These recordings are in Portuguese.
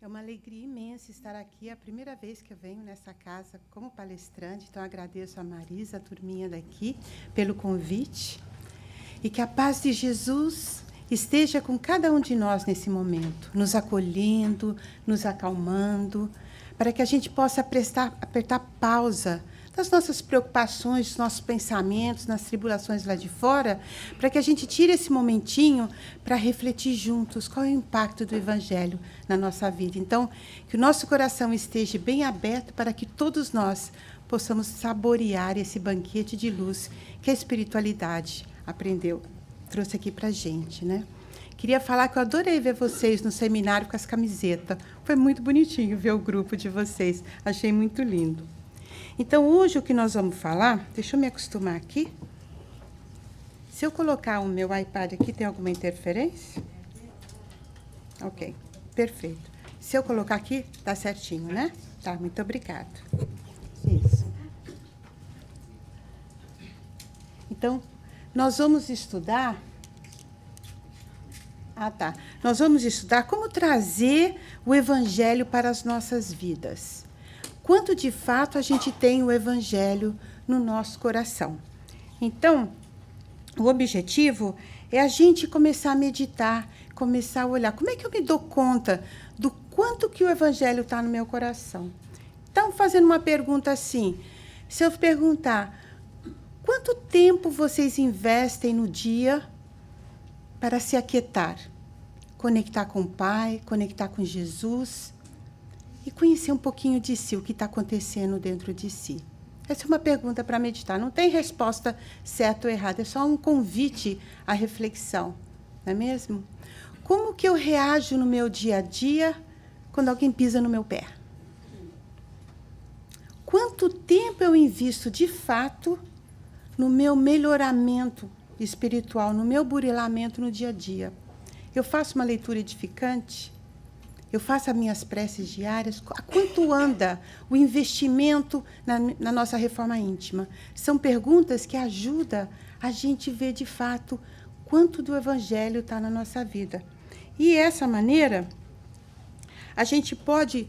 uma alegria imensa estar aqui. É a primeira vez que eu venho nessa casa como palestrante, então agradeço a Marisa, a turminha daqui, pelo convite. E que a paz de Jesus esteja com cada um de nós nesse momento, nos acolhendo, nos acalmando, para que a gente possa apertar pausa das nossas preocupações, dos nossos pensamentos, nas tribulações lá de fora, para que a gente tire esse momentinho para refletir juntos qual é o impacto do Evangelho na nossa vida. Então, que o nosso coração esteja bem aberto para que todos nós possamos saborear esse banquete de luz que a espiritualidade trouxe aqui para a gente, né? Queria falar que eu adorei ver vocês no seminário com as camisetas. Foi muito bonitinho ver o grupo de vocês. Achei muito lindo. Então, hoje o que nós vamos falar, deixa eu me acostumar aqui. Se eu colocar o meu iPad aqui, tem alguma interferência? Ok, perfeito. Se eu colocar aqui, tá certinho, né? Tá, muito obrigada. Isso. Então, nós vamos estudar... Nós vamos estudar como trazer o Evangelho para as nossas vidas. Quanto, de fato, a gente tem o Evangelho no nosso coração. Então, o objetivo é a gente começar a meditar, começar a olhar. Como é que eu me dou conta do quanto que o Evangelho está no meu coração? Então, fazendo uma pergunta assim, se eu perguntar, quanto tempo vocês investem no dia para se aquietar? Conectar com o Pai, conectar com Jesus... e conhecer um pouquinho de si, o que está acontecendo dentro de si. Essa é uma pergunta para meditar. Não tem resposta certa ou errada, é só um convite à reflexão, não é mesmo? Como que eu reajo no meu dia a dia quando alguém pisa no meu pé? Quanto tempo eu invisto, de fato, no meu melhoramento espiritual, no meu burilamento no dia a dia? Eu faço uma leitura edificante? Eu faço as minhas preces diárias? A quanto anda o investimento na nossa reforma íntima? São perguntas que ajudam a gente ver, de fato, quanto do Evangelho está na nossa vida. E, dessa maneira, a gente pode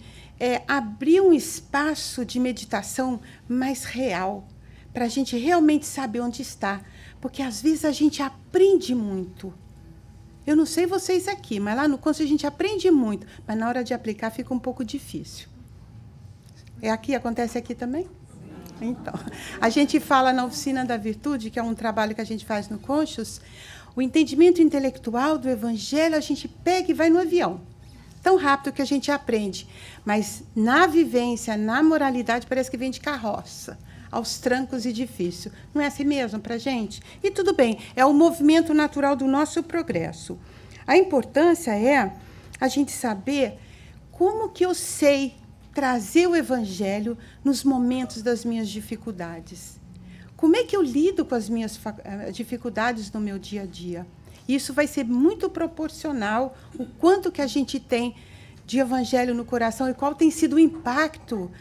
abrir um espaço de meditação mais real, para a gente realmente saber onde está. Porque, às vezes, a gente aprende muito. Eu não sei vocês aqui, mas lá no curso a gente aprende muito, mas na hora de aplicar fica um pouco difícil. Acontece aqui também? Então, a gente fala na Oficina da Virtude, que é um trabalho que a gente faz no Conchos, o entendimento intelectual do Evangelho a gente pega e vai no avião. Tão rápido que a gente aprende. Mas na vivência, na moralidade, parece que vem de carroça, aos trancos e difícil. Não é assim mesmo para a gente? E tudo bem, é o movimento natural do nosso progresso. A importância é a gente saber como que eu sei trazer o Evangelho nos momentos das minhas dificuldades. Como é que eu lido com as minhas dificuldades no meu dia a dia? Isso vai ser muito proporcional o quanto que a gente tem de Evangelho no coração e qual tem sido o impacto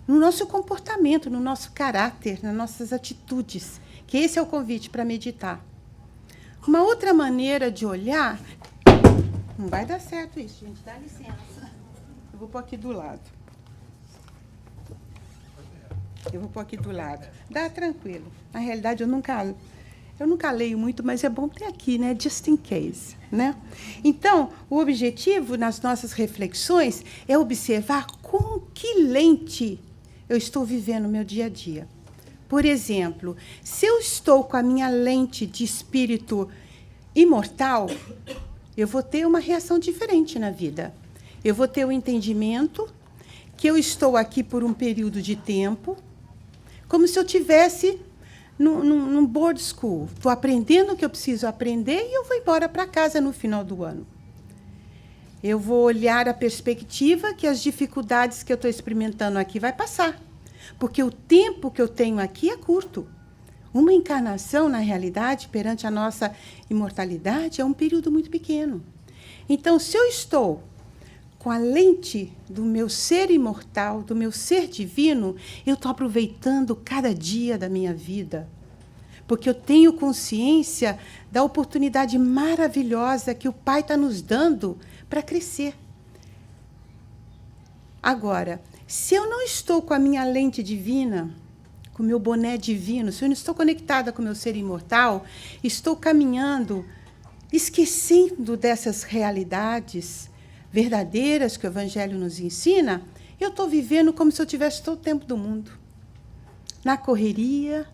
no nosso comportamento, no nosso caráter, nas nossas atitudes, que esse é o convite para meditar. Uma outra maneira de olhar... Não vai dar certo isso, gente, dá licença. Eu vou pôr aqui do lado. Dá tranquilo. Na realidade, eu nunca leio muito, mas é bom ter aqui, né? Just in case, né? Então, o objetivo nas nossas reflexões é observar com que lente eu estou vivendo o meu dia a dia. Por exemplo, se eu estou com a minha lente de espírito imortal, eu vou ter uma reação diferente na vida. Eu vou ter o entendimento que eu estou aqui por um período de tempo, como se eu tivesse num board school. Estou aprendendo o que eu preciso aprender e eu vou embora para casa no final do ano. Eu vou olhar a perspectiva que as dificuldades que eu estou experimentando aqui vai passar. Porque o tempo que eu tenho aqui é curto. Uma encarnação, na realidade, perante a nossa imortalidade, é um período muito pequeno. Então, se eu estou com a lente do meu ser imortal, do meu ser divino, eu estou aproveitando cada dia da minha vida. Porque eu tenho consciência da oportunidade maravilhosa que o Pai está nos dando para crescer. Agora, se eu não estou com a minha lente divina, com o meu boné divino, se eu não estou conectada com o meu ser imortal, estou caminhando, esquecendo dessas realidades verdadeiras que o Evangelho nos ensina, eu estou vivendo como se eu tivesse todo o tempo do mundo. Na correria,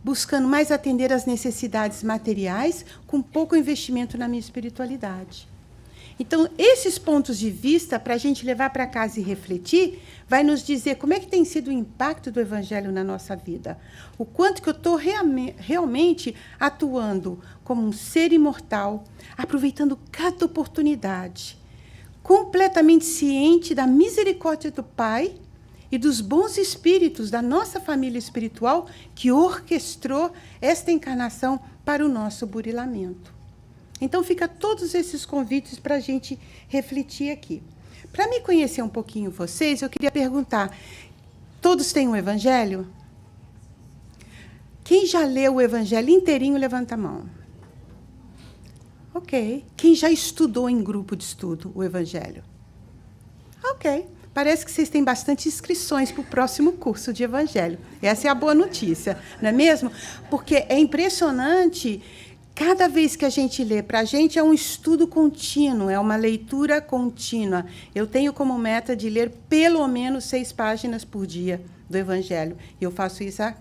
buscando mais atender às necessidades materiais, com pouco investimento na minha espiritualidade. Então, esses pontos de vista, para a gente levar para casa e refletir, vai nos dizer como é que tem sido o impacto do Evangelho na nossa vida. O quanto que eu estou realmente atuando como um ser imortal, aproveitando cada oportunidade, completamente ciente da misericórdia do Pai e dos bons espíritos da nossa família espiritual que orquestrou esta encarnação para o nosso burilamento. Então, fica todos esses convites para a gente refletir aqui. Para me conhecer um pouquinho vocês, eu queria perguntar, todos têm um Evangelho? Quem já leu o Evangelho inteirinho, levanta a mão. Ok. Quem já estudou em grupo de estudo o Evangelho? Ok. Parece que vocês têm bastante inscrições para o próximo curso de Evangelho. Essa é a boa notícia, não é mesmo? Porque é impressionante. Cada vez que a gente lê, para a gente é um estudo contínuo, é uma leitura contínua. Eu tenho como meta de ler pelo menos 6 páginas por dia do Evangelho. E eu faço isso há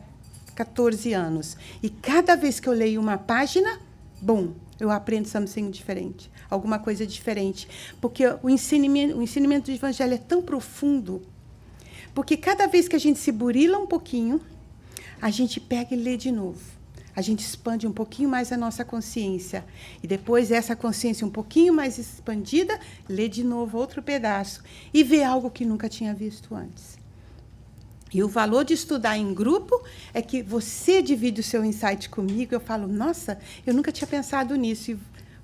14 anos. E cada vez que eu leio uma página, bom, eu aprendo something diferente, alguma coisa diferente. Porque o ensinamento do Evangelho é tão profundo, porque cada vez que a gente se burila um pouquinho, a gente pega e lê de novo. A gente expande um pouquinho mais a nossa consciência. E depois, essa consciência um pouquinho mais expandida, lê de novo outro pedaço. E vê algo que nunca tinha visto antes. E o valor de estudar em grupo é que você divide o seu insight comigo. Eu falo, nossa, eu nunca tinha pensado nisso. E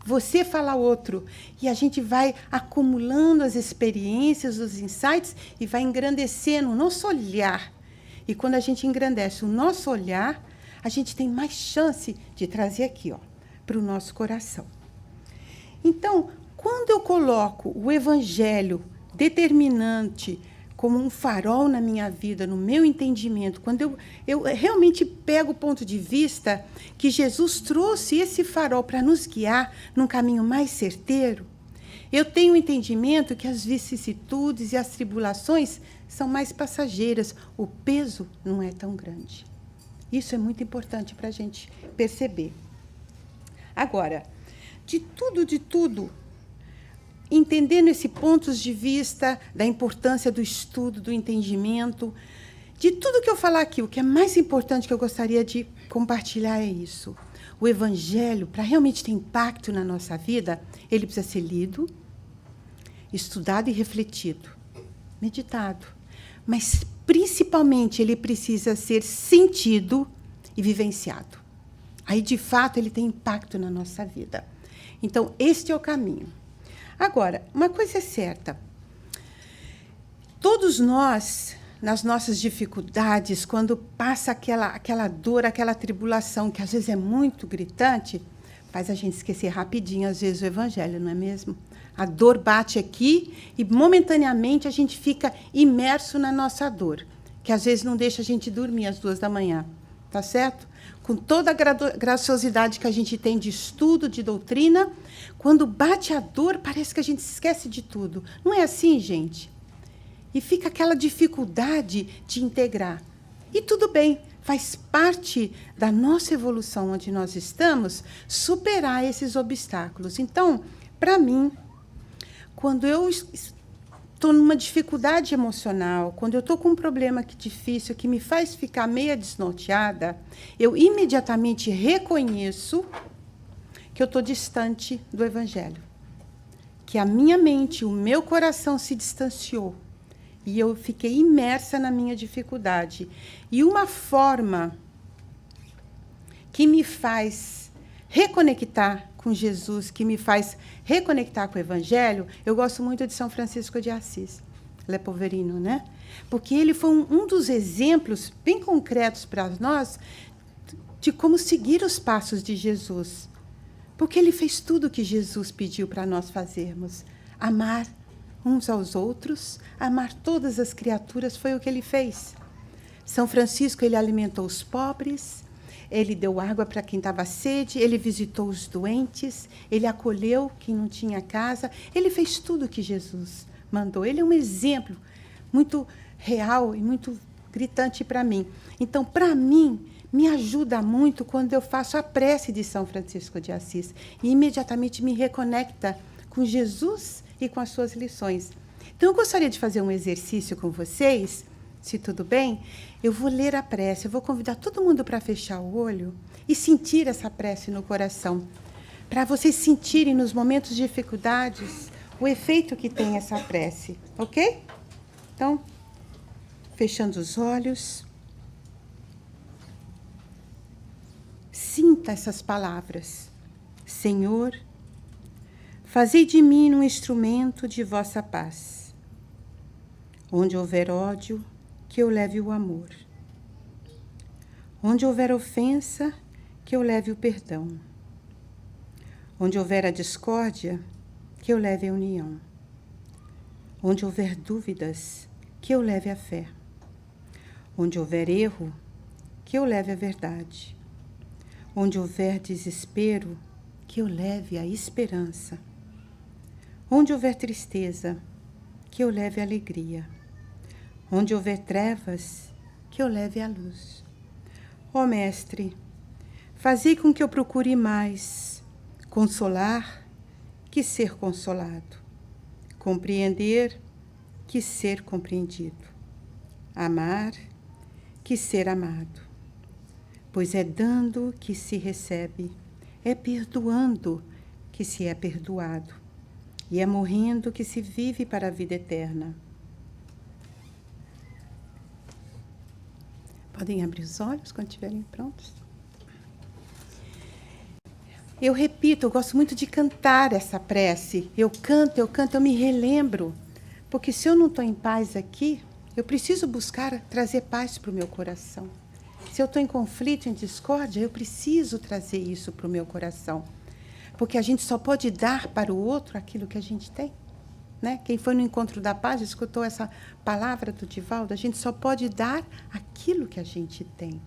você fala outro. E a gente vai acumulando as experiências, os insights, e vai engrandecendo o nosso olhar. E quando a gente engrandece o nosso olhar, a gente tem mais chance de trazer aqui, para o nosso coração. Então, quando eu coloco o Evangelho determinante como um farol na minha vida, no meu entendimento, quando eu realmente pego o ponto de vista que Jesus trouxe esse farol para nos guiar num caminho mais certeiro, eu tenho o entendimento que as vicissitudes e as tribulações são mais passageiras, o peso não é tão grande. Isso é muito importante para a gente perceber. Agora, de tudo, entendendo esse pontos de vista da importância do estudo, do entendimento, de tudo que eu falar aqui, o que é mais importante que eu gostaria de compartilhar é isso. O Evangelho, para realmente ter impacto na nossa vida, ele precisa ser lido, estudado e refletido, meditado. Mas, principalmente, ele precisa ser sentido e vivenciado. Aí, de fato, ele tem impacto na nossa vida. Então, este é o caminho. Agora, uma coisa é certa. Todos nós, nas nossas dificuldades, quando passa aquela dor, aquela tribulação, que às vezes é muito gritante, faz a gente esquecer rapidinho, às vezes, o Evangelho, não é mesmo? A dor bate aqui e, momentaneamente, a gente fica imerso na nossa dor, que às vezes não deixa a gente dormir às 2 da manhã, tá certo? Com toda a graciosidade que a gente tem de estudo, de doutrina, quando bate a dor, parece que a gente esquece de tudo. Não é assim, gente? E fica aquela dificuldade de integrar. E tudo bem, faz parte da nossa evolução onde nós estamos, superar esses obstáculos. Então, para mim, quando eu estou numa dificuldade emocional, quando eu estou com um problema difícil que me faz ficar meia desnorteada, eu imediatamente reconheço que eu estou distante do Evangelho. Que a minha mente, o meu coração se distanciou. E eu fiquei imersa na minha dificuldade. E uma forma que me faz reconectar com Jesus, que me faz reconectar com o Evangelho, eu gosto muito de São Francisco de Assis, Lepoverino, né? Porque ele foi um dos exemplos bem concretos para nós de como seguir os passos de Jesus. Porque ele fez tudo o que Jesus pediu para nós fazermos. Amar uns aos outros, amar todas as criaturas, foi o que ele fez. São Francisco, ele alimentou os pobres, ele deu água para quem estava sede, ele visitou os doentes, ele acolheu quem não tinha casa, ele fez tudo o que Jesus mandou. Ele é um exemplo muito real e muito gritante para mim. Então, para mim, me ajuda muito quando eu faço a prece de São Francisco de Assis e imediatamente me reconecta com Jesus e com as suas lições. Então, eu gostaria de fazer um exercício com vocês, se tudo bem. Eu vou ler a prece, eu vou convidar todo mundo para fechar o olho e sentir essa prece no coração, para vocês sentirem nos momentos de dificuldades o efeito que tem essa prece, ok? Então, fechando os olhos, sinta essas palavras. Senhor, fazei de mim um instrumento de vossa paz. Onde houver ódio, que eu leve o amor. Onde houver ofensa, que eu leve o perdão. Onde houver a discórdia, que eu leve a união. Onde houver dúvidas, que eu leve a fé. Onde houver erro, que eu leve a verdade. Onde houver desespero, que eu leve a esperança. Onde houver tristeza, que eu leve a alegria. Onde houver trevas, que eu leve a luz. Ó Mestre, fazei com que eu procure mais consolar que ser consolado, compreender que ser compreendido, amar que ser amado. Pois é dando que se recebe, é perdoando que se é perdoado, e é morrendo que se vive para a vida eterna. Podem abrir os olhos quando estiverem prontos. Eu repito, eu gosto muito de cantar essa prece. Eu canto, eu me relembro. Porque se eu não estou em paz aqui, eu preciso buscar trazer paz para o meu coração. Se eu estou em conflito, em discórdia, eu preciso trazer isso para o meu coração. Porque a gente só pode dar para o outro aquilo que a gente tem. Né? Quem foi no Encontro da Paz escutou essa palavra do Divaldo, a gente só pode dar aquilo que a gente tem.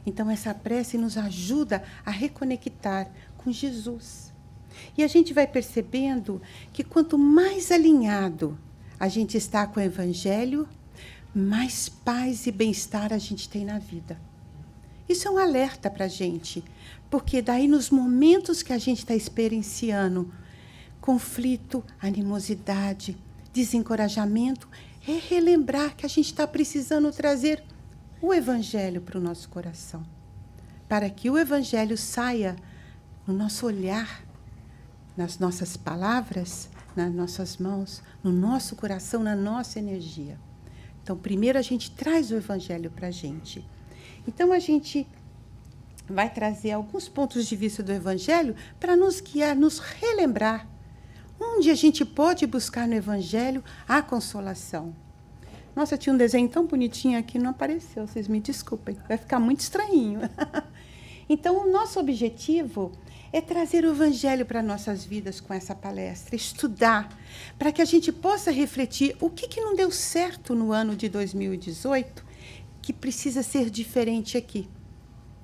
Então, essa prece nos ajuda a reconectar com Jesus. E a gente vai percebendo que quanto mais alinhado a gente está com o Evangelho, mais paz e bem-estar a gente tem na vida. Isso é um alerta para a gente, porque daí nos momentos que a gente está experienciando conflito, animosidade, desencorajamento, é relembrar que a gente está precisando trazer o Evangelho para o nosso coração, para que o Evangelho saia no nosso olhar, nas nossas palavras, nas nossas mãos, no nosso coração, na nossa energia. Então, primeiro a gente traz o Evangelho para a gente. Então, a gente vai trazer alguns pontos de vista do Evangelho para nos guiar, nos relembrar onde a gente pode buscar no Evangelho a consolação. Nossa, tinha um desenho tão bonitinho aqui, não apareceu, vocês me desculpem, vai ficar muito estranhinho. Então, o nosso objetivo é trazer o Evangelho para nossas vidas com essa palestra, estudar, para que a gente possa refletir o que não deu certo no ano de 2018, que precisa ser diferente aqui.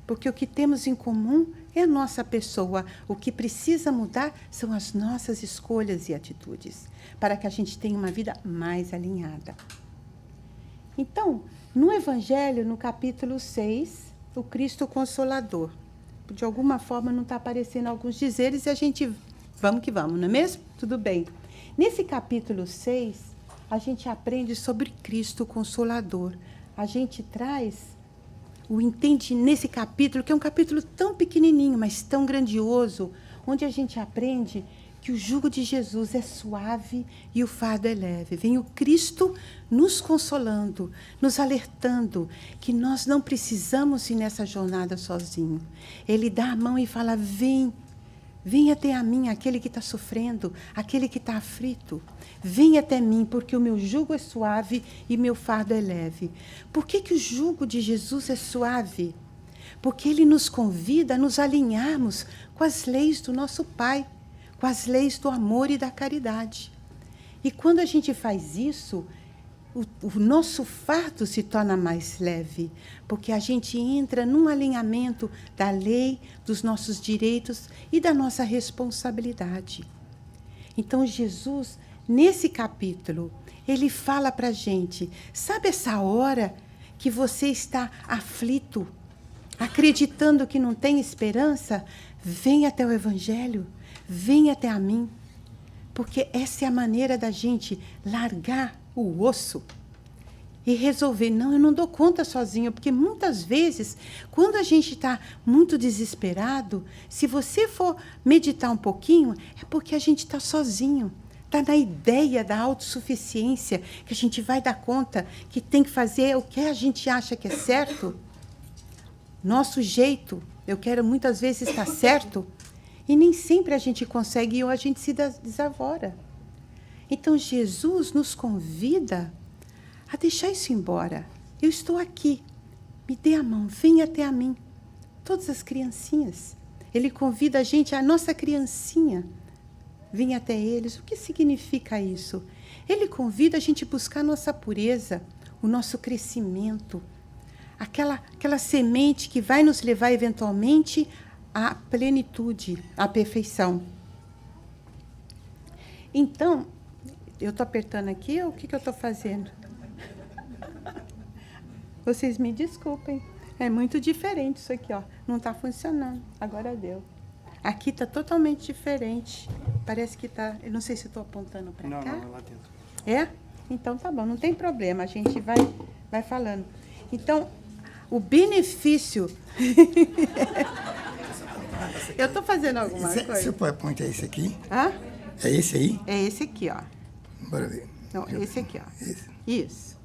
Porque o que temos em comum é a nossa pessoa. O que precisa mudar são as nossas escolhas e atitudes, para que a gente tenha uma vida mais alinhada. Então, no Evangelho, no capítulo 6, o Cristo Consolador. De alguma forma não está aparecendo alguns dizeres e a gente, vamos que vamos, não é mesmo? Tudo bem. Nesse capítulo 6, a gente aprende sobre Cristo Consolador. A gente traz nesse capítulo, que é um capítulo tão pequenininho, mas tão grandioso, onde a gente aprende que o jugo de Jesus é suave e o fardo é leve. Vem o Cristo nos consolando, nos alertando que nós não precisamos ir nessa jornada sozinho. Ele dá a mão e fala, vem até a mim, aquele que está sofrendo, aquele que está aflito. Vem até mim, porque o meu jugo é suave e meu fardo é leve. Por que o jugo de Jesus é suave? Porque ele nos convida a nos alinharmos com as leis do nosso Pai, com as leis do amor e da caridade. E quando a gente faz isso, o nosso fardo se torna mais leve, porque a gente entra num alinhamento da lei, dos nossos direitos e da nossa responsabilidade. Então, Jesus, nesse capítulo, ele fala para a gente, sabe essa hora que você está aflito, acreditando que não tem esperança? Vem até o Evangelho, vem até a mim, porque essa é a maneira da gente largar o osso e resolver, não, eu não dou conta sozinho, porque muitas vezes, quando a gente está muito desesperado, se você for meditar um pouquinho, é porque a gente está sozinho, está na ideia da autossuficiência, que a gente vai dar conta, que tem que fazer o que a gente acha que é certo, nosso jeito, eu quero muitas vezes estar certo, e nem sempre a gente consegue, ou a gente se desavora. Então, Jesus nos convida a deixar isso embora. Eu estou aqui, me dê a mão, venha até a mim. Todas as criancinhas. Ele convida a gente, a nossa criancinha, venha até eles. O que significa isso? Ele convida a gente a buscar a nossa pureza, o nosso crescimento, aquela semente que vai nos levar eventualmente à plenitude, à perfeição. Então, eu estou apertando aqui ou o que eu estou fazendo? Vocês me desculpem. É muito diferente isso aqui, ó. Não está funcionando. Agora deu. Aqui está totalmente diferente. Parece que está... Eu não sei se estou apontando para cá. Não, lá dentro. É? Então tá bom, não tem problema. A gente vai falando. Então, o benefício... Eu estou fazendo alguma coisa? Você pode apontar esse aqui? Hã? É esse aí? É esse aqui, ó. Bora ver. Não, esse aqui, ó. Esse. Isso.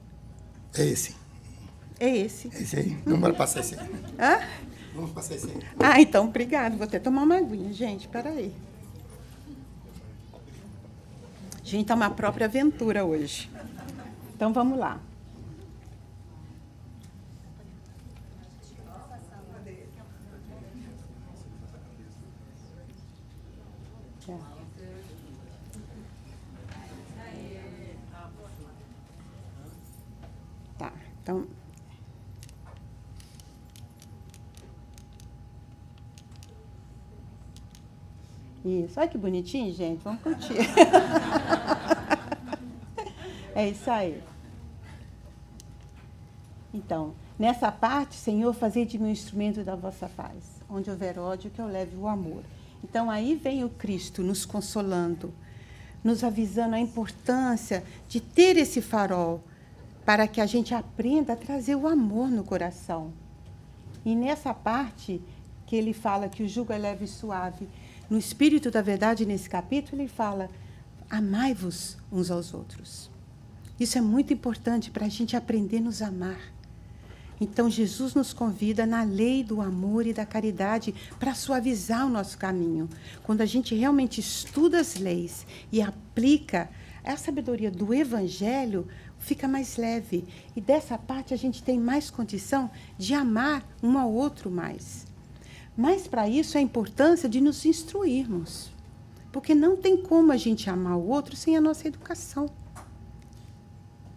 É esse. É esse. É esse aí? Não, bora passar esse aí. Hã? Vamos passar esse aí. Ah, então, obrigado. Vou até tomar uma aguinha, gente. Peraí. Gente, é uma própria aventura hoje. Então, vamos lá. Tá, então... Isso, olha que bonitinho, gente. Vamos curtir. É isso aí. Então, nessa parte, Senhor, fazei de mim um instrumento da vossa paz. Onde houver ódio, que eu leve o amor. Então, aí vem o Cristo nos consolando, nos avisando a importância de ter esse farol, para que a gente aprenda a trazer o amor no coração. E nessa parte que ele fala que o jugo é leve e suave, no Espírito da Verdade, nesse capítulo, ele fala, amai-vos uns aos outros. Isso é muito importante para a gente aprender a nos amar. Então, Jesus nos convida na lei do amor e da caridade para suavizar o nosso caminho. Quando a gente realmente estuda as leis e aplica a sabedoria do Evangelho, fica mais leve. E dessa parte a gente tem mais condição de amar um ao outro mais. Mas para isso é a importância de nos instruirmos. Porque não tem como a gente amar o outro sem a nossa educação.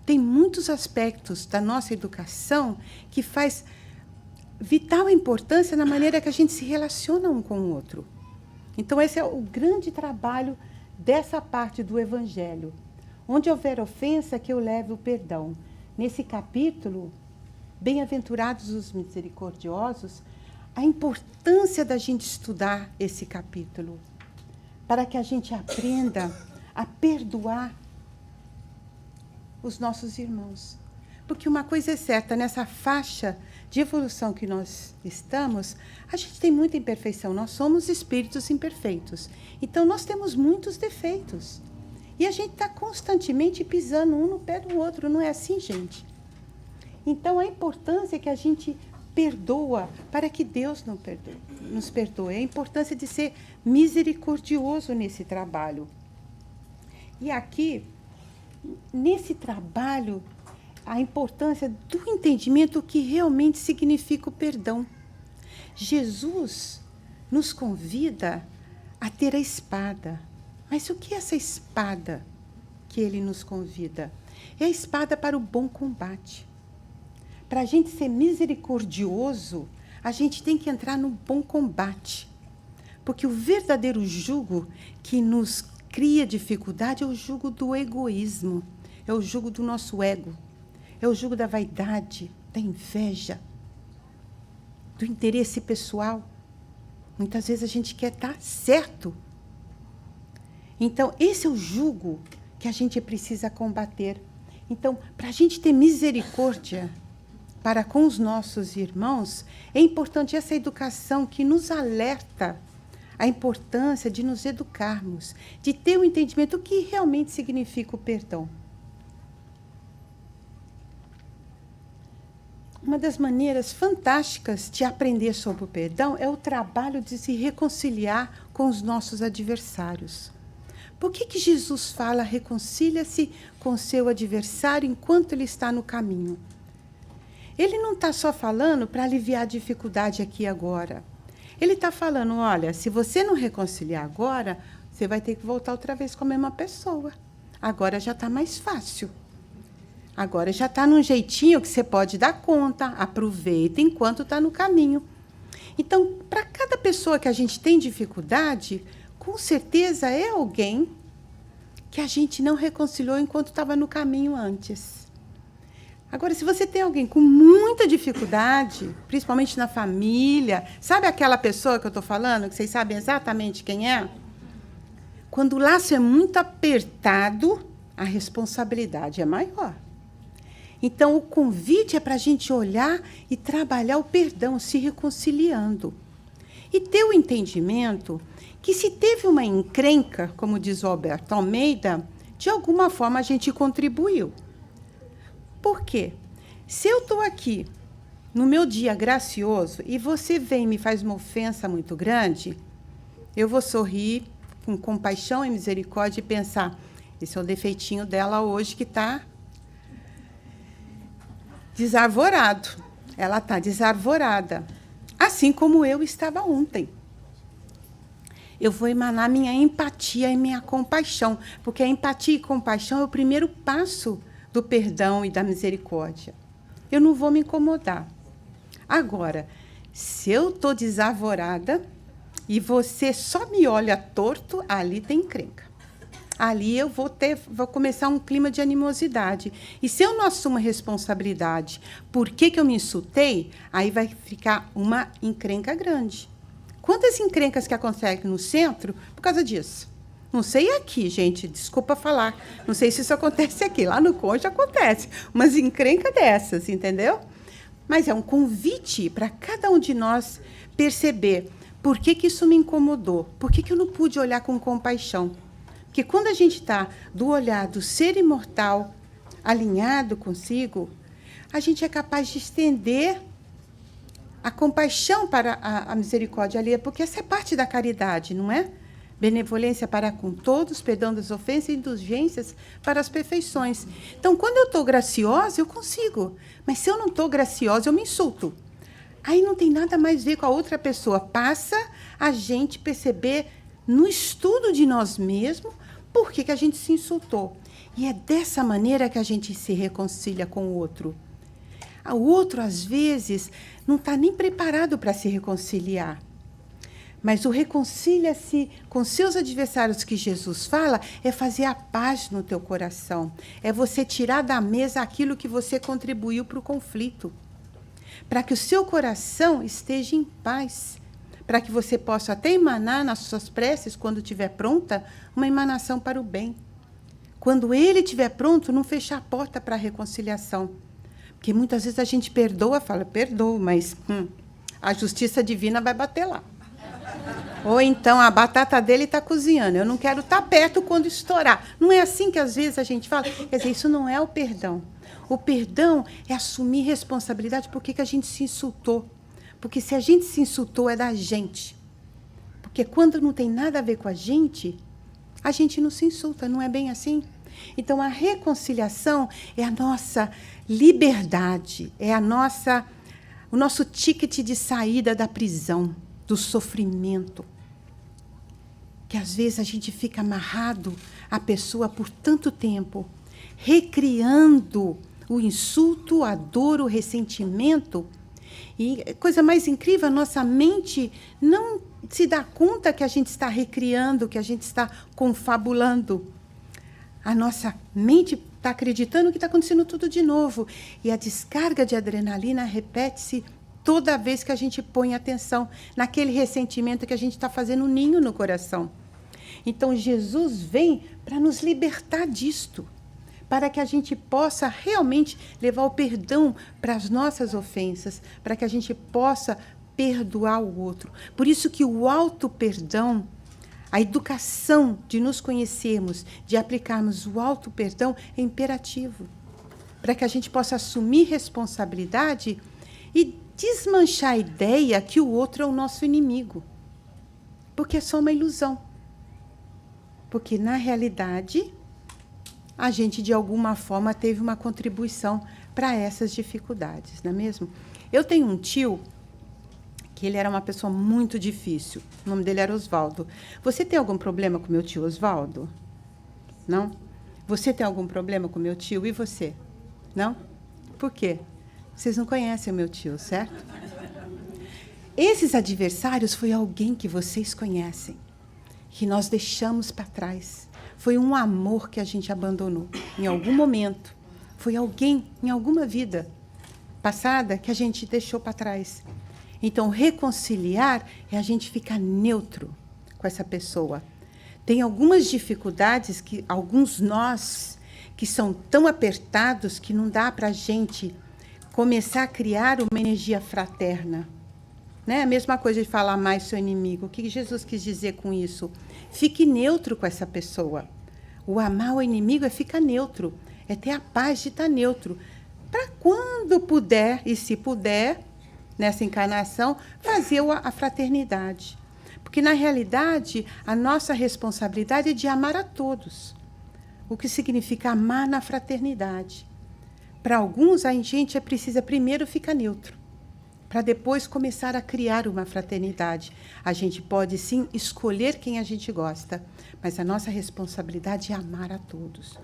Tem muitos aspectos da nossa educação que faz vital importância na maneira que a gente se relaciona um com o outro. Então, esse é o grande trabalho dessa parte do Evangelho. Onde houver ofensa, que eu leve o perdão. Nesse capítulo, bem-aventurados os misericordiosos, a importância da gente estudar esse capítulo, para que a gente aprenda a perdoar os nossos irmãos. Porque uma coisa é certa, nessa faixa de evolução que nós estamos, a gente tem muita imperfeição, nós somos espíritos imperfeitos. Então, nós temos muitos defeitos. E a gente está constantemente pisando um no pé do outro, não é assim, gente? Então, a importância é que a gente perdoa para que Deus nos perdoe. A importância de ser misericordioso nesse trabalho. E aqui, nesse trabalho, a importância do entendimento que realmente significa o perdão. Jesus nos convida a ter a espada. Mas o que é essa espada? que ele nos convida. É a espada para o bom combate. Para a gente ser misericordioso, a gente tem que entrar no bom combate. Porque o verdadeiro jugo que nos cria dificuldade é o jugo do egoísmo, é o jugo do nosso ego, é o jugo da vaidade, da inveja, do interesse pessoal. Muitas vezes a gente quer estar certo. Então, esse é o jugo que a gente precisa combater. Então, para a gente ter misericórdia para com os nossos irmãos, é importante essa educação que nos alerta a importância de nos educarmos, de ter o entendimento do que realmente significa o perdão. Uma das maneiras fantásticas de aprender sobre o perdão é o trabalho de se reconciliar com os nossos adversários. Por que Jesus fala, reconcilia-se com seu adversário enquanto ele está no caminho? Ele não está só falando para aliviar a dificuldade aqui e agora. Ele está falando, olha, se você não reconciliar agora, você vai ter que voltar outra vez com a mesma pessoa. Agora já está mais fácil. Agora já está num jeitinho que você pode dar conta, aproveita enquanto está no caminho. Então, para cada pessoa que a gente tem dificuldade, com certeza é alguém que a gente não reconciliou enquanto estava no caminho antes. Agora, se você tem alguém com muita dificuldade, principalmente na família, sabe aquela pessoa que eu estou falando, que vocês sabem exatamente quem é? Quando o laço é muito apertado, a responsabilidade é maior. Então, o convite é para a gente olhar e trabalhar o perdão, se reconciliando. E ter o entendimento que se teve uma encrenca, como diz o Alberto Almeida, de alguma forma a gente contribuiu. Por quê? Se eu estou aqui no meu dia gracioso e você vem e me faz uma ofensa muito grande, eu vou sorrir com compaixão e misericórdia e pensar, esse é o defeitinho dela hoje que está desarvorado. Ela está desarvorada. Assim como eu estava ontem. Eu vou emanar minha empatia e minha compaixão, porque a empatia e compaixão é o primeiro passo do perdão e da misericórdia. Eu não vou me incomodar. Agora, se eu estou desarvorada e você só me olha torto, ali tem encrenca. Ali eu vou começar um clima de animosidade. E se eu não assumo a responsabilidade, por que eu me insultei, aí vai ficar uma encrenca grande. Quantas encrencas que acontecem no centro por causa disso? Não sei aqui, gente, desculpa falar. Não sei se isso acontece aqui. Lá no Conde acontece. Umas encrencas dessas, entendeu? Mas é um convite para cada um de nós perceber por que isso me incomodou, por que eu não pude olhar com compaixão. Porque quando a gente está do olhar do ser imortal, alinhado consigo, a gente é capaz de estender a compaixão para a misericórdia alheia, porque essa é parte da caridade, não é? Benevolência para com todos, perdão das ofensas e indulgências para as perfeições. Então, quando eu estou graciosa, eu consigo. Mas se eu não estou graciosa, eu me insulto. Aí não tem nada mais a ver com a outra pessoa. Passa a gente perceber no estudo de nós mesmos por que a gente se insultou. E é dessa maneira que a gente se reconcilia com o outro. O outro, às vezes, não está nem preparado para se reconciliar. Mas o reconcilia-se com seus adversários que Jesus fala é fazer a paz no teu coração. É você tirar da mesa aquilo que você contribuiu para o conflito. Para que o seu coração esteja em paz. Para que você possa até emanar nas suas preces, quando estiver pronta, uma emanação para o bem. Quando ele estiver pronto, não fechar a porta para a reconciliação. Porque muitas vezes a gente perdoa, fala, perdoo, mas a justiça divina vai bater lá. Ou então a batata dele está cozinhando. Eu não quero estar perto quando estourar. Não é assim que às vezes a gente fala? Quer dizer, isso não é o perdão. O perdão é assumir responsabilidade por que a gente se insultou. Porque se a gente se insultou é da gente. Porque quando não tem nada a ver com a gente não se insulta, não é bem assim? Então a reconciliação é a nossa liberdade, é o nosso ticket de saída da prisão, do sofrimento. Que às vezes a gente fica amarrado a pessoa por tanto tempo, recriando o insulto, a dor, o ressentimento. E coisa mais incrível, a nossa mente não se dá conta que a gente está recriando, que a gente está confabulando. A nossa mente está acreditando que está acontecendo tudo de novo. E a descarga de adrenalina repete-se toda vez que a gente põe atenção naquele ressentimento que a gente está fazendo um ninho no coração. Então, Jesus vem para nos libertar disto, para que a gente possa realmente levar o perdão para as nossas ofensas, para que a gente possa perdoar o outro. Por isso que o auto-perdão, a educação de nos conhecermos, de aplicarmos o auto-perdão é imperativo, para que a gente possa assumir responsabilidade e desmanchar a ideia que o outro é o nosso inimigo, porque é só uma ilusão. Porque, na realidade, a gente, de alguma forma, teve uma contribuição para essas dificuldades, não é mesmo? Eu tenho um tio que ele era uma pessoa muito difícil. O nome dele era Osvaldo. Você tem algum problema com meu tio Osvaldo? Não? Você tem algum problema com meu tio? E você? Não? Por quê? Vocês não conhecem o meu tio, certo? Esses adversários foi alguém que vocês conhecem, que nós deixamos para trás. Foi um amor que a gente abandonou em algum momento. Foi alguém em alguma vida passada que a gente deixou para trás. Então, reconciliar é a gente ficar neutro com essa pessoa. Tem algumas dificuldades que alguns nós que são tão apertados que não dá para a gente começar a criar uma energia fraterna. Né? A mesma coisa de falar mais seu inimigo. O que Jesus quis dizer com isso? Fique neutro com essa pessoa. O amar o inimigo é ficar neutro, é ter a paz de estar neutro. Para quando puder, e se puder, nessa encarnação, fazer a fraternidade. Porque, na realidade, a nossa responsabilidade é de amar a todos. O que significa amar na fraternidade. Para alguns, a gente precisa primeiro ficar neutro, para depois começar a criar uma fraternidade. A gente pode, sim, escolher quem a gente gosta, mas a nossa responsabilidade é amar a todos.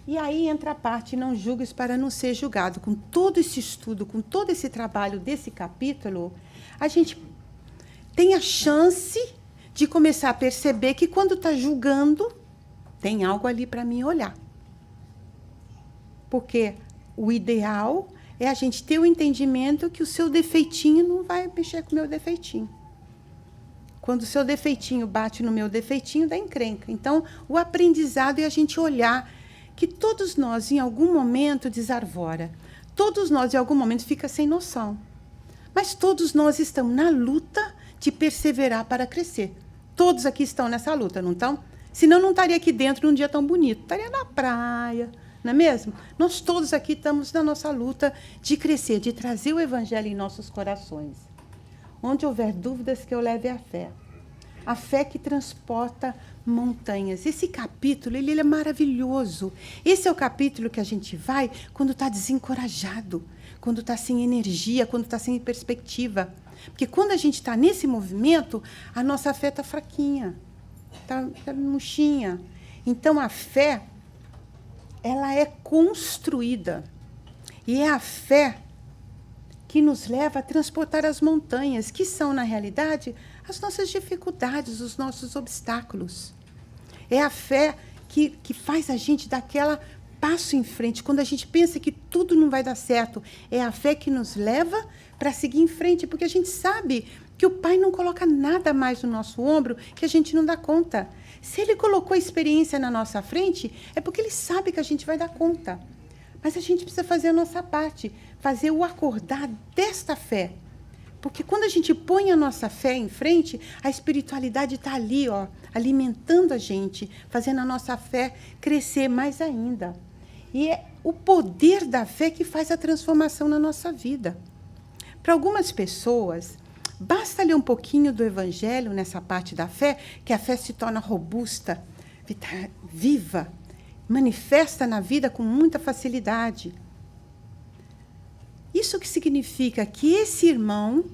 E aí entra a parte, não julgues para não ser julgado. Com todo esse estudo, com todo esse trabalho desse capítulo, a gente tem a chance de começar a perceber que quando está julgando, tem algo ali para mim olhar. Porque o ideal é a gente ter o entendimento que o seu defeitinho não vai mexer com o meu defeitinho. Quando o seu defeitinho bate no meu defeitinho, dá encrenca. Então, o aprendizado é a gente olhar que todos nós, em algum momento, desarvora. Todos nós, em algum momento, fica sem noção. Mas todos nós estamos na luta de perseverar para crescer. Todos aqui estão nessa luta, não estão? Senão não estaria aqui dentro num dia tão bonito. Estaria na praia, não é mesmo? Nós todos aqui estamos na nossa luta de crescer, de trazer o Evangelho em nossos corações. Onde houver dúvidas, que eu leve a fé. A fé que transporta montanhas. Esse capítulo, ele é maravilhoso. Esse é o capítulo que a gente vai quando está desencorajado, quando está sem energia, quando está sem perspectiva. Porque quando a gente está nesse movimento, a nossa fé está fraquinha, está murchinha. Então, a fé, ela é construída. E é a fé que nos leva a transportar as montanhas, que são, na realidade, as nossas dificuldades, os nossos obstáculos. É a fé que faz a gente dar aquela passo em frente, quando a gente pensa que tudo não vai dar certo. É a fé que nos leva para seguir em frente, porque a gente sabe que o Pai não coloca nada mais no nosso ombro que a gente não dá conta. Se Ele colocou a experiência na nossa frente, é porque Ele sabe que a gente vai dar conta. Mas a gente precisa fazer a nossa parte, fazer o acordar desta fé. Porque quando a gente põe a nossa fé em frente, a espiritualidade está ali, ó, alimentando a gente, fazendo a nossa fé crescer mais ainda. E é o poder da fé que faz a transformação na nossa vida. Para algumas pessoas, basta ler um pouquinho do Evangelho nessa parte da fé, que a fé se torna robusta, viva, manifesta na vida com muita facilidade. Isso que significa que esse irmão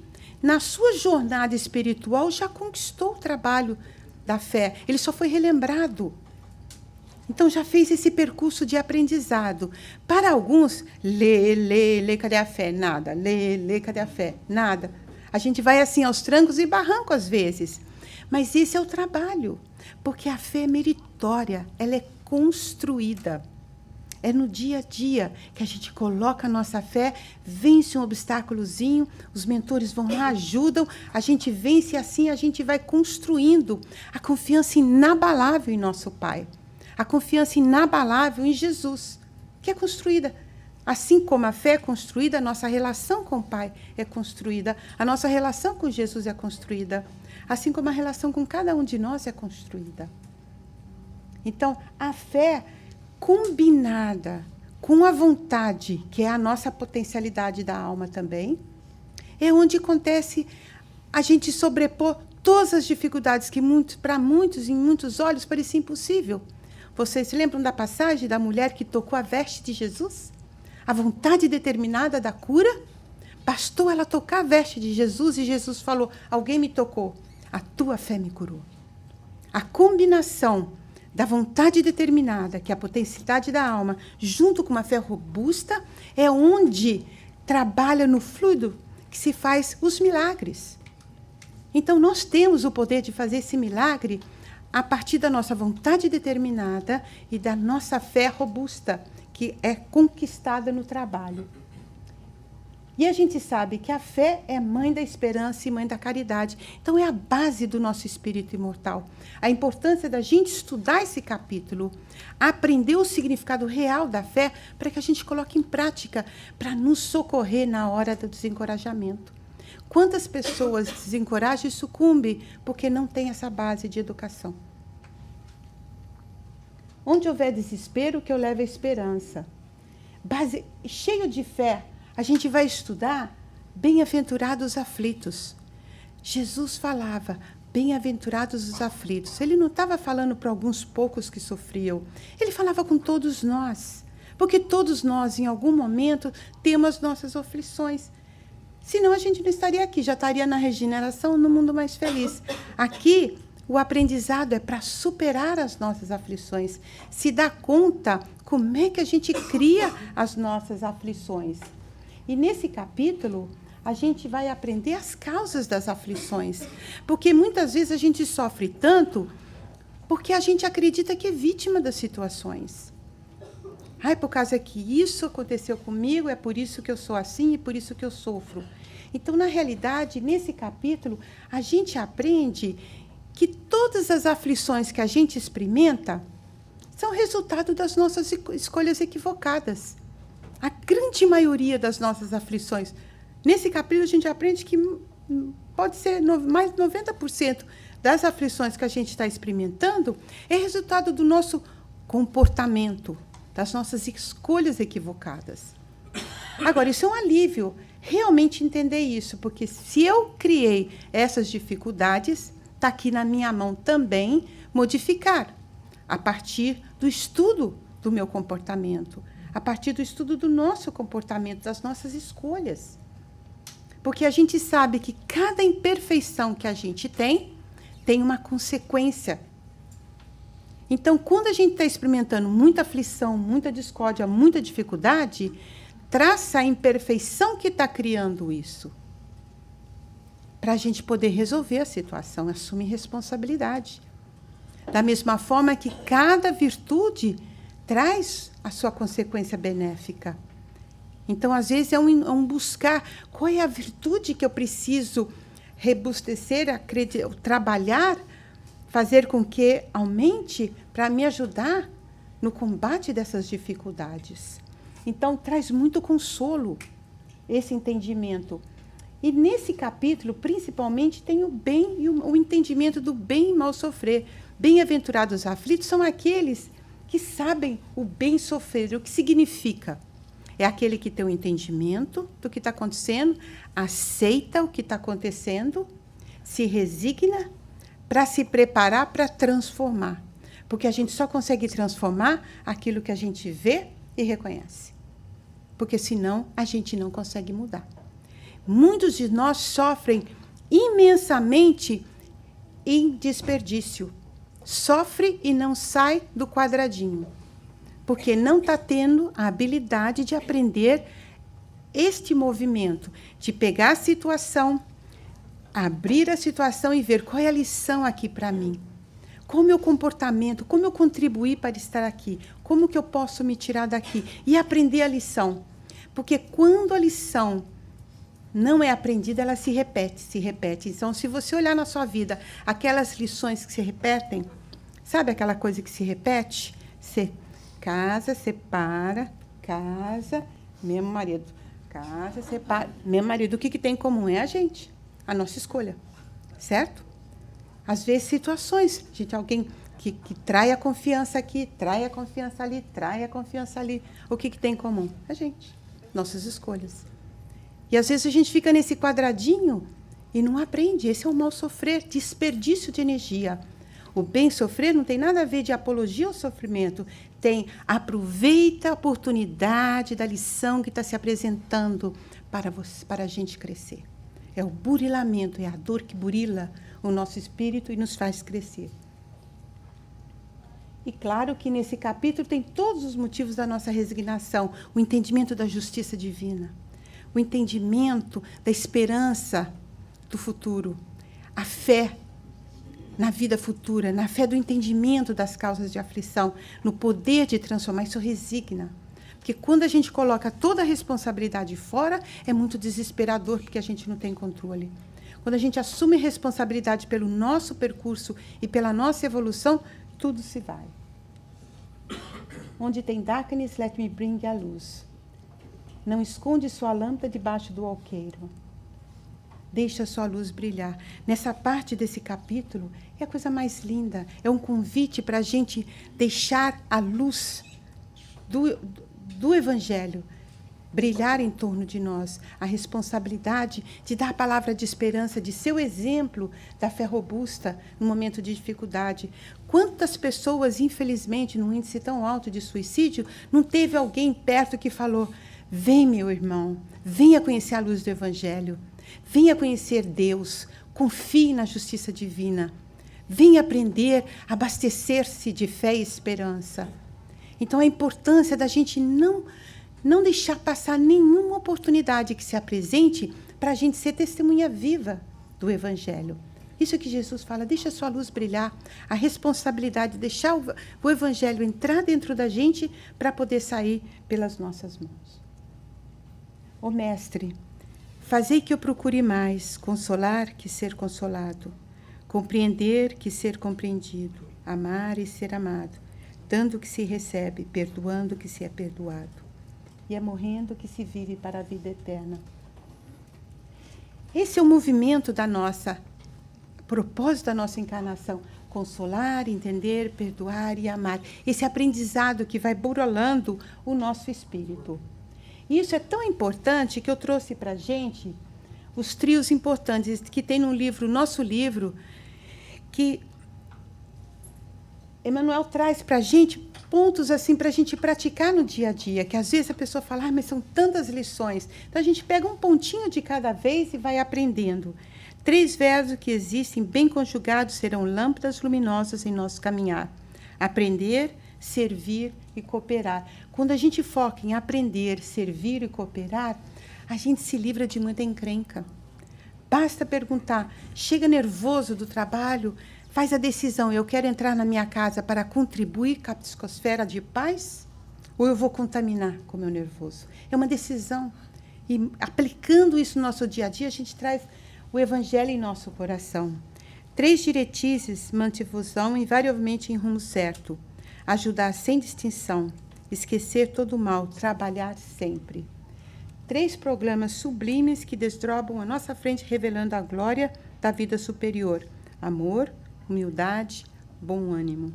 na sua jornada espiritual, já conquistou o trabalho da fé. Ele só foi relembrado. Então, já fez esse percurso de aprendizado. Para alguns, lê, cadê a fé? Nada. Lê, cadê a fé? Nada. A gente vai assim aos trancos e barrancos às vezes. Mas esse é o trabalho, porque a fé é meritória, ela é construída. É no dia a dia que a gente coloca a nossa fé, vence um obstáculozinho, os mentores vão lá, ajudam, a gente vence e assim a gente vai construindo a confiança inabalável em nosso Pai. A confiança inabalável em Jesus, que é construída. Assim como a fé é construída, a nossa relação com o Pai é construída, a nossa relação com Jesus é construída, assim como a relação com cada um de nós é construída. Então, a fé combinada com a vontade, que é a nossa potencialidade da alma também, é onde acontece a gente sobrepor todas as dificuldades que para muitos, em muitos olhos, parecia impossível. Vocês se lembram da passagem da mulher que tocou a veste de Jesus? A vontade determinada da cura? Bastou ela tocar a veste de Jesus e Jesus falou, alguém me tocou, a tua fé me curou. A combinação da vontade determinada, que é a potencialidade da alma, junto com uma fé robusta, é onde trabalha no fluido que se faz os milagres. Então, nós temos o poder de fazer esse milagre a partir da nossa vontade determinada e da nossa fé robusta, que é conquistada no trabalho. E a gente sabe que a fé é mãe da esperança e mãe da caridade. Então, é a base do nosso espírito imortal. A importância da gente estudar esse capítulo, aprender o significado real da fé, para que a gente coloque em prática, para nos socorrer na hora do desencorajamento. Quantas pessoas desencorajam e sucumbem porque não tem essa base de educação? Onde houver desespero, que eu leve a esperança. Cheio de fé, a gente vai estudar bem-aventurados os aflitos. Jesus falava, bem-aventurados os aflitos. Ele não estava falando para alguns poucos que sofriam. Ele falava com todos nós. Porque todos nós, em algum momento, temos nossas aflições. Senão a gente não estaria aqui, já estaria na regeneração, no mundo mais feliz. Aqui, o aprendizado é para superar as nossas aflições. Se dar conta como é que a gente cria as nossas aflições. E nesse capítulo, a gente vai aprender as causas das aflições. Porque muitas vezes a gente sofre tanto porque a gente acredita que é vítima das situações. Ai, por causa que isso aconteceu comigo, é por isso que eu sou assim e por isso que eu sofro. Então, na realidade, nesse capítulo, a gente aprende que todas as aflições que a gente experimenta são resultado das nossas escolhas equivocadas. A grande maioria das nossas aflições. Nesse capítulo, a gente aprende que pode ser mais de 90% das aflições que a gente está experimentando é resultado do nosso comportamento, das nossas escolhas equivocadas. Agora, isso é um alívio, realmente entender isso, porque se eu criei essas dificuldades, está aqui na minha mão também modificar, a partir do estudo do meu comportamento, a partir do estudo do nosso comportamento, das nossas escolhas. Porque a gente sabe que cada imperfeição que a gente tem uma consequência. Então, quando a gente está experimentando muita aflição, muita discórdia, muita dificuldade, traça a imperfeição que está criando isso. Para a gente poder resolver a situação, assumir responsabilidade. Da mesma forma que cada virtude traz a sua consequência benéfica. Então, às vezes, é um buscar qual é a virtude que eu preciso rebustecer, trabalhar, fazer com que aumente para me ajudar no combate dessas dificuldades. Então, traz muito consolo esse entendimento. E nesse capítulo, principalmente, tem o bem e o entendimento do bem e mal sofrer. Bem-aventurados os aflitos são aqueles que sabem o bem sofrer, o que significa. É aquele que tem o entendimento do que está acontecendo, aceita o que está acontecendo, se resigna para se preparar para transformar. Porque a gente só consegue transformar aquilo que a gente vê e reconhece. Porque senão a gente não consegue mudar. Muitos de nós sofrem imensamente em desperdício. Sofre e não sai do quadradinho, porque não está tendo a habilidade de aprender este movimento, de pegar a situação, abrir a situação e ver qual é a lição aqui para mim. Qual o meu comportamento, como eu contribuí para estar aqui, como que eu posso me tirar daqui e aprender a lição. Porque quando a lição não é aprendida, ela se repete, se repete. Então, se você olhar na sua vida, aquelas lições que se repetem, sabe aquela coisa que se repete? Você casa, separa, casa, mesmo marido. Casa, separa, mesmo marido. O que tem em comum? É a gente, a nossa escolha, certo? Às vezes, situações, gente, alguém que trai a confiança aqui, trai a confiança ali, trai a confiança ali. O que tem em comum? A gente, nossas escolhas. E, às vezes, a gente fica nesse quadradinho e não aprende. Esse é o mal sofrer, desperdício de energia. O bem sofrer não tem nada a ver de apologia ao sofrimento. Tem aproveita a oportunidade da lição que está se apresentando para a gente crescer. É o burilamento, é a dor que burila o nosso espírito e nos faz crescer. E claro que nesse capítulo tem todos os motivos da nossa resignação, o entendimento da justiça divina, o entendimento da esperança do futuro, a fé na vida futura, na fé do entendimento das causas de aflição, no poder de transformar. Isso resigna. Porque quando a gente coloca toda a responsabilidade fora, é muito desesperador, porque a gente não tem controle. Quando a gente assume responsabilidade pelo nosso percurso e pela nossa evolução, tudo se vai. Onde tem darkness, let me bring a luz. Não esconde sua lâmpada debaixo do alqueiro. Deixa a sua luz brilhar. Nessa parte desse capítulo, é a coisa mais linda. É um convite para a gente deixar a luz do Evangelho brilhar em torno de nós, a responsabilidade de dar a palavra de esperança, de ser o exemplo da fé robusta no momento de dificuldade. Quantas pessoas, infelizmente, num índice tão alto de suicídio, não teve alguém perto que falou: vem, meu irmão, venha conhecer a luz do Evangelho, venha conhecer Deus, confie na justiça divina, venha aprender a abastecer-se de fé e esperança. Então, a importância da gente não deixar passar nenhuma oportunidade que se apresente para a gente ser testemunha viva do Evangelho. Isso que Jesus fala, deixa a sua luz brilhar, a responsabilidade de deixar o Evangelho entrar dentro da gente para poder sair pelas nossas mãos. Ó Mestre, fazei que eu procure mais consolar que ser consolado, compreender que ser compreendido, amar e ser amado, dando que se recebe, perdoando que se é perdoado. E é morrendo que se vive para a vida eterna. Esse é o movimento da nossa, propósito da nossa encarnação. Consolar, entender, perdoar e amar. Esse aprendizado que vai burlando o nosso espírito. E isso é tão importante que eu trouxe para a gente os trios importantes que tem no livro, nosso livro, que Emmanuel traz para a gente pontos assim para a gente praticar no dia a dia, que às vezes a pessoa fala, mas são tantas lições. Então a gente pega um pontinho de cada vez e vai aprendendo. 3 verbos que existem bem conjugados serão lâmpadas luminosas em nosso caminhar. Aprender, servir e cooperar. Quando a gente foca em aprender, servir e cooperar, a gente se livra de muita encrenca. Basta perguntar, chega nervoso do trabalho, faz a decisão, eu quero entrar na minha casa para contribuir com a psicosfera de paz? Ou eu vou contaminar com o meu nervoso? É uma decisão. E aplicando isso no nosso dia a dia, a gente traz o Evangelho em nosso coração. 3 diretrizes mantivos-ão invariavelmente em rumo certo. Ajudar sem distinção, esquecer todo o mal, trabalhar sempre. 3 programas sublimes que desdobram a nossa frente, revelando a glória da vida superior. Amor, humildade, bom ânimo.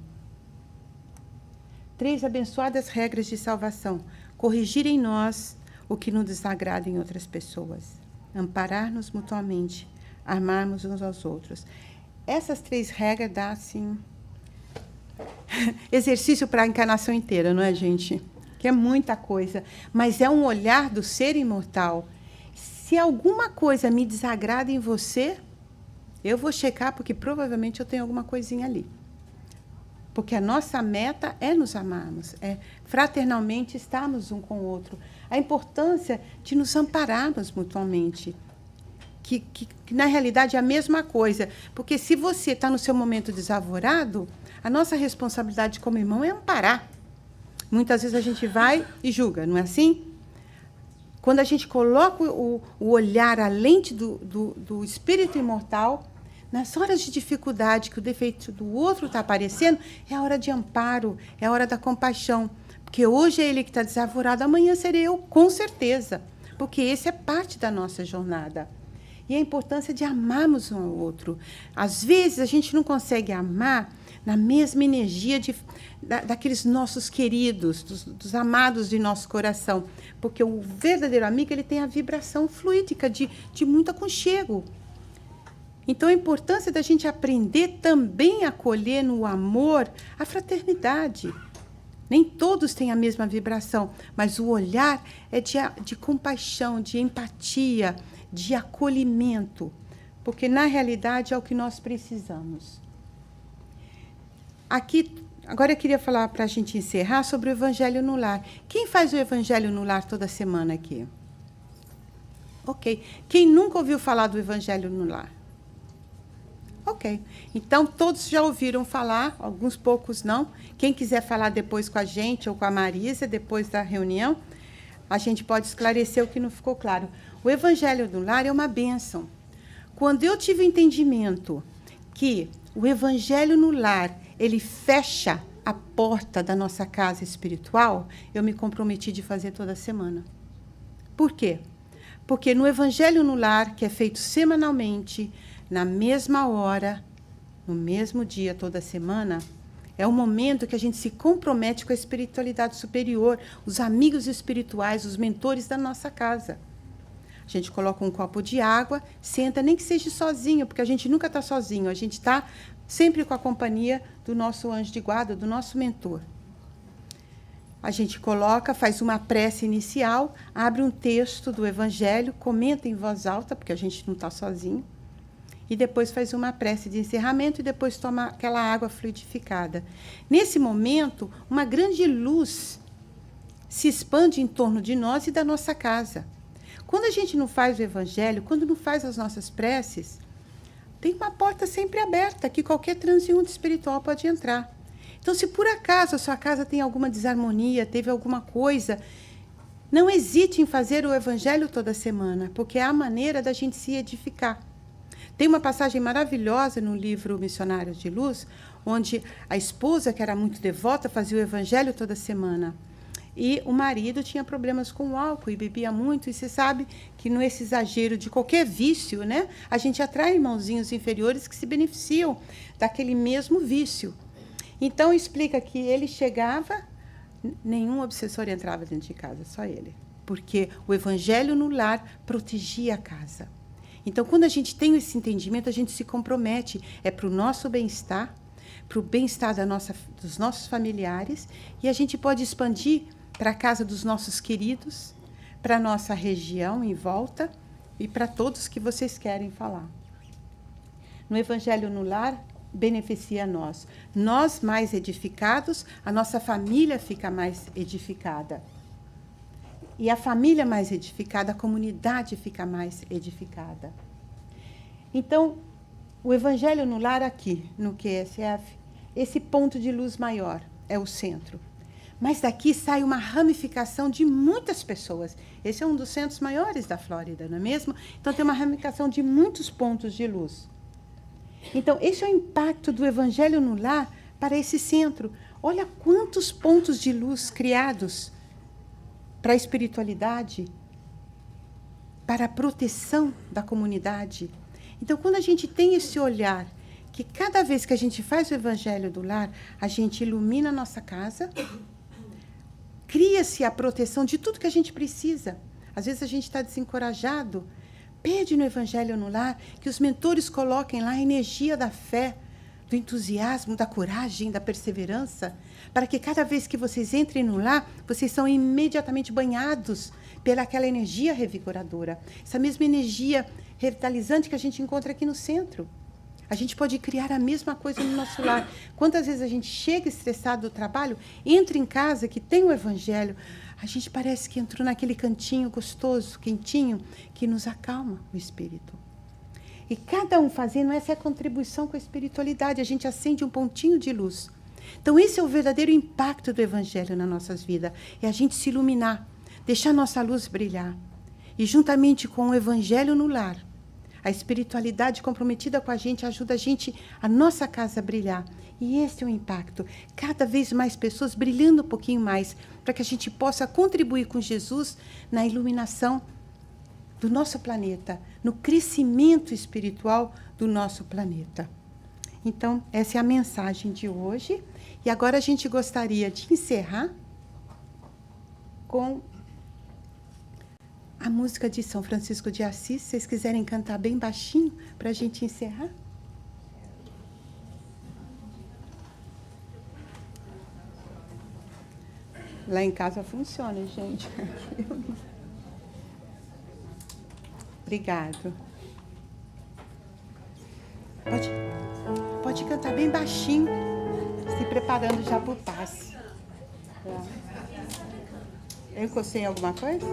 3 abençoadas regras de salvação. Corrigir em nós o que nos desagrada em outras pessoas. Amparar-nos mutuamente. Amarmos uns aos outros. Essas 3 regras dão, assim, exercício para a encarnação inteira, não é, gente? Que é muita coisa. Mas é um olhar do ser imortal. Se alguma coisa me desagrada em você, Eu vou checar porque provavelmente eu tenho alguma coisinha ali. Porque a nossa meta é nos amarmos, é fraternalmente estarmos um com o outro. A importância de nos ampararmos mutuamente. Que na realidade é a mesma coisa. Porque se você está no seu momento desavorado, a nossa responsabilidade como irmão é amparar. Muitas vezes a gente vai e julga, não é assim? Quando a gente coloca o olhar, a lente do espírito imortal, nas horas de dificuldade que o defeito do outro está aparecendo, é a hora de amparo, é a hora da compaixão. Porque hoje é ele que está desavorado, amanhã serei eu, com certeza. Porque esse é parte da nossa jornada. E a importância de amarmos um ao outro. Às vezes, a gente não consegue amar na mesma energia daqueles nossos queridos, dos amados de nosso coração. Porque o verdadeiro amigo ele tem a vibração fluídica de muito aconchego. Então, a importância da gente aprender também a acolher no amor a fraternidade. Nem todos têm a mesma vibração, mas o olhar é de compaixão, de empatia, de acolhimento. Porque, na realidade, é o que nós precisamos. Aqui, agora eu queria falar, para a gente encerrar, sobre o Evangelho no Lar. Quem faz o Evangelho no Lar toda semana aqui? Ok. Quem nunca ouviu falar do Evangelho no Lar? Ok. Então, todos já ouviram falar, alguns poucos não. Quem quiser falar depois com a gente ou com a Marisa, depois da reunião, a gente pode esclarecer o que não ficou claro. O Evangelho no Lar é uma bênção. Quando eu tive o entendimento que o Evangelho no Lar, ele fecha a porta da nossa casa espiritual, eu me comprometi de fazer toda semana. Por quê? Porque no Evangelho no Lar, que é feito semanalmente, na mesma hora, no mesmo dia, toda semana, é o momento que a gente se compromete com a espiritualidade superior, os amigos espirituais, os mentores da nossa casa. A gente coloca um copo de água, senta, nem que seja sozinho, porque a gente nunca está sozinho, a gente está sempre com a companhia do nosso anjo de guarda, do nosso mentor. A gente coloca, faz uma prece inicial, abre um texto do Evangelho, comenta em voz alta, porque a gente não está sozinho, e depois faz uma prece de encerramento e depois toma aquela água fluidificada. Nesse momento, uma grande luz se expande em torno de nós e da nossa casa. Quando a gente não faz o Evangelho, quando não faz as nossas preces, tem uma porta sempre aberta que qualquer transeunte espiritual pode entrar. Então, se por acaso a sua casa tem alguma desarmonia, teve alguma coisa, não hesite em fazer o Evangelho toda semana, porque é a maneira da gente se edificar. Tem uma passagem maravilhosa no livro Missionários de Luz, onde a esposa, que era muito devota, fazia o Evangelho toda semana. E o marido tinha problemas com o álcool e bebia muito. E você sabe que nesse exagero de qualquer vício, né, a gente atrai irmãozinhos inferiores que se beneficiam daquele mesmo vício. Então, explica que ele chegava, nenhum obsessor entrava dentro de casa, só ele. Porque o Evangelho no Lar protegia a casa. Então, quando a gente tem esse entendimento, a gente se compromete. É para o nosso bem-estar, para o bem-estar dos nossos familiares, e a gente pode expandir para a casa dos nossos queridos, para a nossa região em volta e para todos que vocês querem falar. No Evangelho no Lar, beneficia nós. Nós mais edificados, a nossa família fica mais edificada. E a família mais edificada, a comunidade fica mais edificada. Então, o Evangelho no Lar aqui, no QSF, esse ponto de luz maior é o centro. Mas daqui sai uma ramificação de muitas pessoas. Esse é um dos centros maiores da Flórida, não é mesmo? Então, tem uma ramificação de muitos pontos de luz. Então, esse é o impacto do Evangelho no Lar para esse centro. Olha quantos pontos de luz criados para a espiritualidade, para a proteção da comunidade. Então, quando a gente tem esse olhar, que cada vez que a gente faz o Evangelho do Lar, a gente ilumina a nossa casa, cria-se a proteção de tudo que a gente precisa. Às vezes a gente está desencorajado. Pede no Evangelho no Lar que os mentores coloquem lá a energia da fé, do entusiasmo, da coragem, da perseverança, para que cada vez que vocês entrem no lar, vocês são imediatamente banhados pelaquela energia revigoradora, essa mesma energia revitalizante que a gente encontra aqui no centro. A gente pode criar a mesma coisa no nosso lar. Quantas vezes a gente chega estressado do trabalho, entra em casa que tem o Evangelho, a gente parece que entrou naquele cantinho gostoso, quentinho, que nos acalma o espírito. E cada um fazendo essa contribuição com a espiritualidade, a gente acende um pontinho de luz. Então, esse é o verdadeiro impacto do Evangelho nas nossas vidas. É a gente se iluminar, deixar nossa luz brilhar. E, juntamente com o Evangelho no lar, a espiritualidade comprometida com a gente ajuda a nossa casa a brilhar. E esse é o impacto. Cada vez mais pessoas brilhando um pouquinho mais, para que a gente possa contribuir com Jesus na iluminação do nosso planeta, no crescimento espiritual do nosso planeta. Então, essa é a mensagem de hoje. E agora a gente gostaria de encerrar com a música de São Francisco de Assis. Se vocês quiserem cantar bem baixinho para a gente encerrar. Lá em casa funciona, gente. Obrigado. Pode cantar bem baixinho, se preparando já para o passe. Eu encostei em alguma coisa?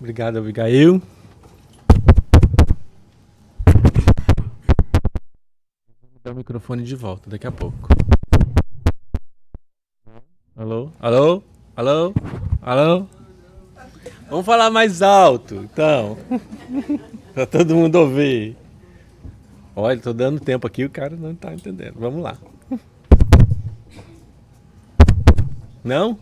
Obrigado, Abigail. o microfone de volta daqui a pouco. Alô? Alô? Alô? Alô? Vamos falar mais alto, então. Pra todo mundo ouvir. Olha, tô dando tempo aqui, o cara não tá entendendo. Vamos lá. Não?